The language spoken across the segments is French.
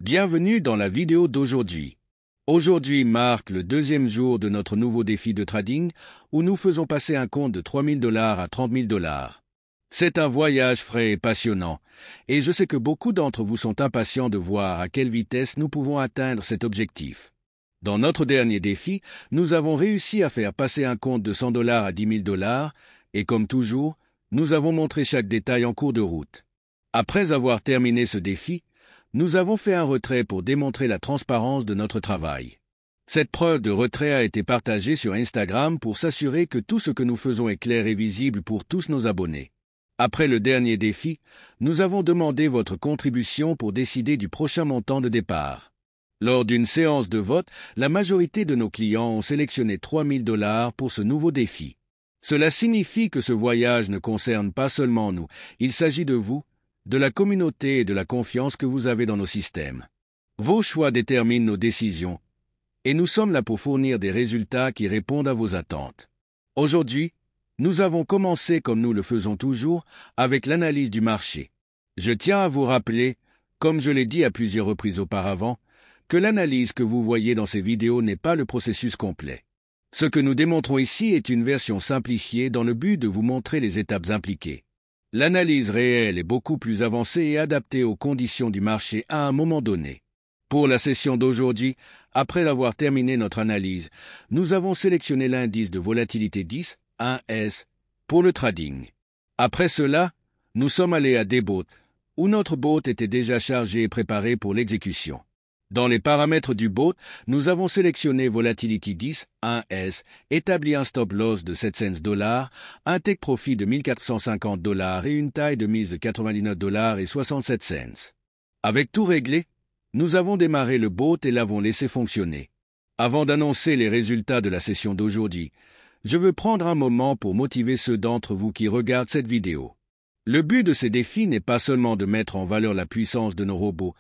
Bienvenue dans la vidéo d'aujourd'hui. Aujourd'hui marque le deuxième jour de notre nouveau défi de trading où nous faisons passer un compte de 3 000 $ à 30 000 $. C'est un voyage frais et passionnant, et je sais que beaucoup d'entre vous sont impatients de voir à quelle vitesse nous pouvons atteindre cet objectif. Dans notre dernier défi, nous avons réussi à faire passer un compte de 100 $ à 10 000 $, et comme toujours, nous avons montré chaque détail en cours de route. Après avoir terminé ce défi, nous avons fait un retrait pour démontrer la transparence de notre travail. Cette preuve de retrait a été partagée sur Instagram pour s'assurer que tout ce que nous faisons est clair et visible pour tous nos abonnés. Après le dernier défi, nous avons demandé votre contribution pour décider du prochain montant de départ. Lors d'une séance de vote, la majorité de nos clients ont sélectionné 3 000 $ pour ce nouveau défi. Cela signifie que ce voyage ne concerne pas seulement nous, il s'agit de vous, de la communauté et de la confiance que vous avez dans nos systèmes. Vos choix déterminent nos décisions, et nous sommes là pour fournir des résultats qui répondent à vos attentes. Aujourd'hui, nous avons commencé comme nous le faisons toujours, avec l'analyse du marché. Je tiens à vous rappeler, comme je l'ai dit à plusieurs reprises auparavant, que l'analyse que vous voyez dans ces vidéos n'est pas le processus complet. Ce que nous démontrons ici est une version simplifiée dans le but de vous montrer les étapes impliquées. L'analyse réelle est beaucoup plus avancée et adaptée aux conditions du marché à un moment donné. Pour la session d'aujourd'hui, après avoir terminé notre analyse, nous avons sélectionné l'indice de volatilité 10, 1S, pour le trading. Après cela, nous sommes allés à Debot, où notre bot était déjà chargé et préparé pour l'exécution. Dans les paramètres du bot, nous avons sélectionné Volatility 10, 1S, établi un stop loss de 7 cents $, un take profit de 1 450 $ et une taille de mise de 99 $ et 67 cents. Avec tout réglé, nous avons démarré le bot et l'avons laissé fonctionner. Avant d'annoncer les résultats de la session d'aujourd'hui, je veux prendre un moment pour motiver ceux d'entre vous qui regardent cette vidéo. Le but de ces défis n'est pas seulement de mettre en valeur la puissance de nos robots,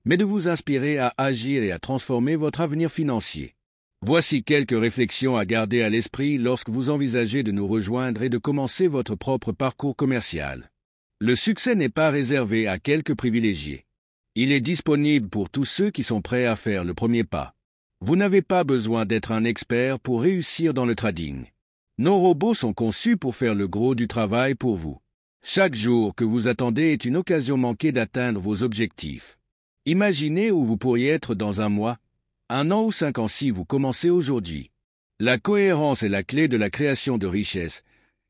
mais de vous inspirer à agir et à transformer votre avenir financier. Voici quelques réflexions à garder à l'esprit lorsque vous envisagez de nous rejoindre et de commencer votre propre parcours commercial. Le succès n'est pas réservé à quelques privilégiés. Il est disponible pour tous ceux qui sont prêts à faire le premier pas. Vous n'avez pas besoin d'être un expert pour réussir dans le trading. Nos robots sont conçus pour faire le gros du travail pour vous. Chaque jour que vous attendez est une occasion manquée d'atteindre vos objectifs. Imaginez où vous pourriez être dans un mois, un an ou 5 ans si vous commencez aujourd'hui. La cohérence est la clé de la création de richesse,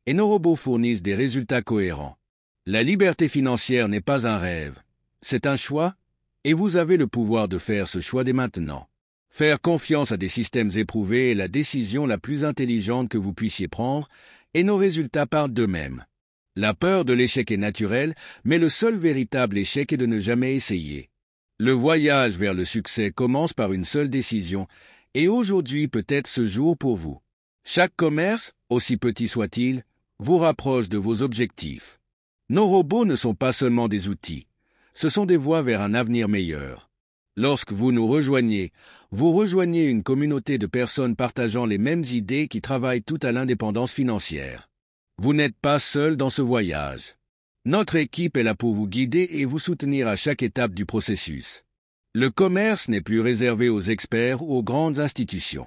et nos robots fournissent des résultats cohérents. La liberté financière n'est pas un rêve, c'est un choix, et vous avez le pouvoir de faire ce choix dès maintenant. Faire confiance à des systèmes éprouvés est la décision la plus intelligente que vous puissiez prendre, et nos résultats parlent d'eux-mêmes. La peur de l'échec est naturelle, mais le seul véritable échec est de ne jamais essayer. Le voyage vers le succès commence par une seule décision, et aujourd'hui peut être ce jour pour vous. Chaque commerce, aussi petit soit-il, vous rapproche de vos objectifs. Nos robots ne sont pas seulement des outils, ce sont des voies vers un avenir meilleur. Lorsque vous nous rejoignez, vous rejoignez une communauté de personnes partageant les mêmes idées qui travaillent toutes à l'indépendance financière. Vous n'êtes pas seul dans ce voyage. Notre équipe est là pour vous guider et vous soutenir à chaque étape du processus. Le commerce n'est plus réservé aux experts ou aux grandes institutions.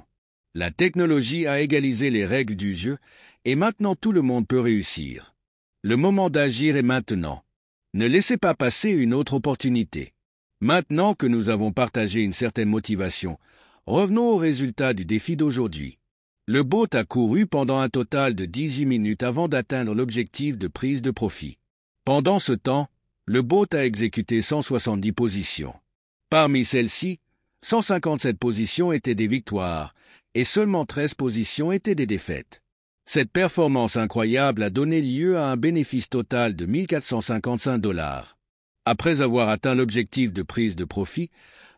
La technologie a égalisé les règles du jeu et maintenant tout le monde peut réussir. Le moment d'agir est maintenant. Ne laissez pas passer une autre opportunité. Maintenant que nous avons partagé une certaine motivation, revenons au résultat du défi d'aujourd'hui. Le bot a couru pendant un total de 18 minutes avant d'atteindre l'objectif de prise de profit. Pendant ce temps, le bot a exécuté 170 positions. Parmi celles-ci, 157 positions étaient des victoires et seulement 13 positions étaient des défaites. Cette performance incroyable a donné lieu à un bénéfice total de 1 455 $. Après avoir atteint l'objectif de prise de profit,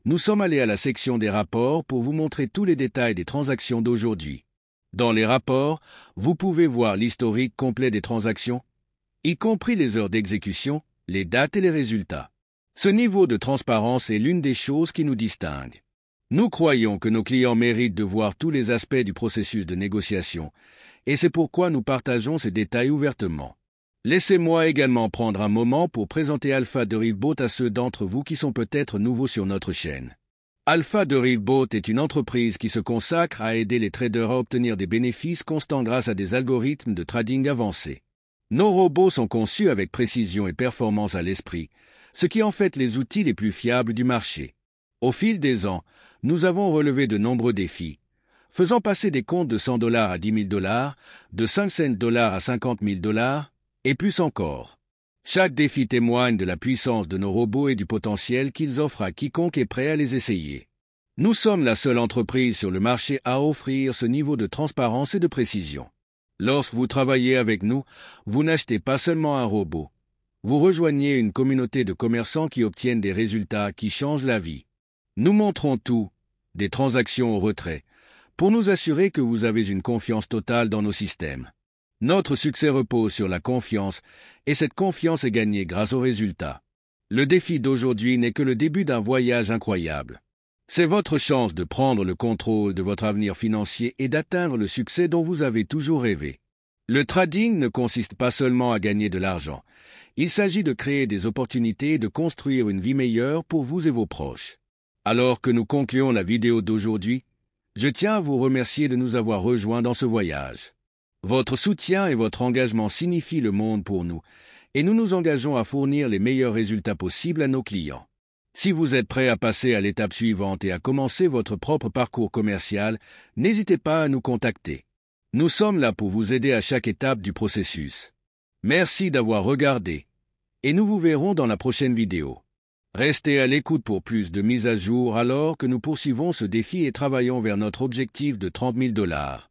nous sommes allés à la section des rapports pour vous montrer tous les détails des transactions d'aujourd'hui. Dans les rapports, vous pouvez voir l'historique complet des transactions, y compris les heures d'exécution, les dates et les résultats. Ce niveau de transparence est l'une des choses qui nous distingue. Nous croyons que nos clients méritent de voir tous les aspects du processus de négociation, et c'est pourquoi nous partageons ces détails ouvertement. Laissez-moi également prendre un moment pour présenter Alpha Deriveboat à ceux d'entre vous qui sont peut-être nouveaux sur notre chaîne. Alpha Deriveboat est une entreprise qui se consacre à aider les traders à obtenir des bénéfices constants grâce à des algorithmes de trading avancés. Nos robots sont conçus avec précision et performance à l'esprit, ce qui en fait les outils les plus fiables du marché. Au fil des ans, nous avons relevé de nombreux défis, faisant passer des comptes de $100 à $10 000, de 5 cents à $50 000, et plus encore. Chaque défi témoigne de la puissance de nos robots et du potentiel qu'ils offrent à quiconque est prêt à les essayer. Nous sommes la seule entreprise sur le marché à offrir ce niveau de transparence et de précision. Lorsque vous travaillez avec nous, vous n'achetez pas seulement un robot. Vous rejoignez une communauté de commerçants qui obtiennent des résultats qui changent la vie. Nous montrons tout, des transactions au retrait, pour nous assurer que vous avez une confiance totale dans nos systèmes. Notre succès repose sur la confiance, et cette confiance est gagnée grâce aux résultats. Le défi d'aujourd'hui n'est que le début d'un voyage incroyable. C'est votre chance de prendre le contrôle de votre avenir financier et d'atteindre le succès dont vous avez toujours rêvé. Le trading ne consiste pas seulement à gagner de l'argent. Il s'agit de créer des opportunités et de construire une vie meilleure pour vous et vos proches. Alors que nous concluons la vidéo d'aujourd'hui, je tiens à vous remercier de nous avoir rejoints dans ce voyage. Votre soutien et votre engagement signifient le monde pour nous, et nous nous engageons à fournir les meilleurs résultats possibles à nos clients. Si vous êtes prêt à passer à l'étape suivante et à commencer votre propre parcours commercial, n'hésitez pas à nous contacter. Nous sommes là pour vous aider à chaque étape du processus. Merci d'avoir regardé, et nous vous verrons dans la prochaine vidéo. Restez à l'écoute pour plus de mises à jour alors que nous poursuivons ce défi et travaillons vers notre objectif de $30 000.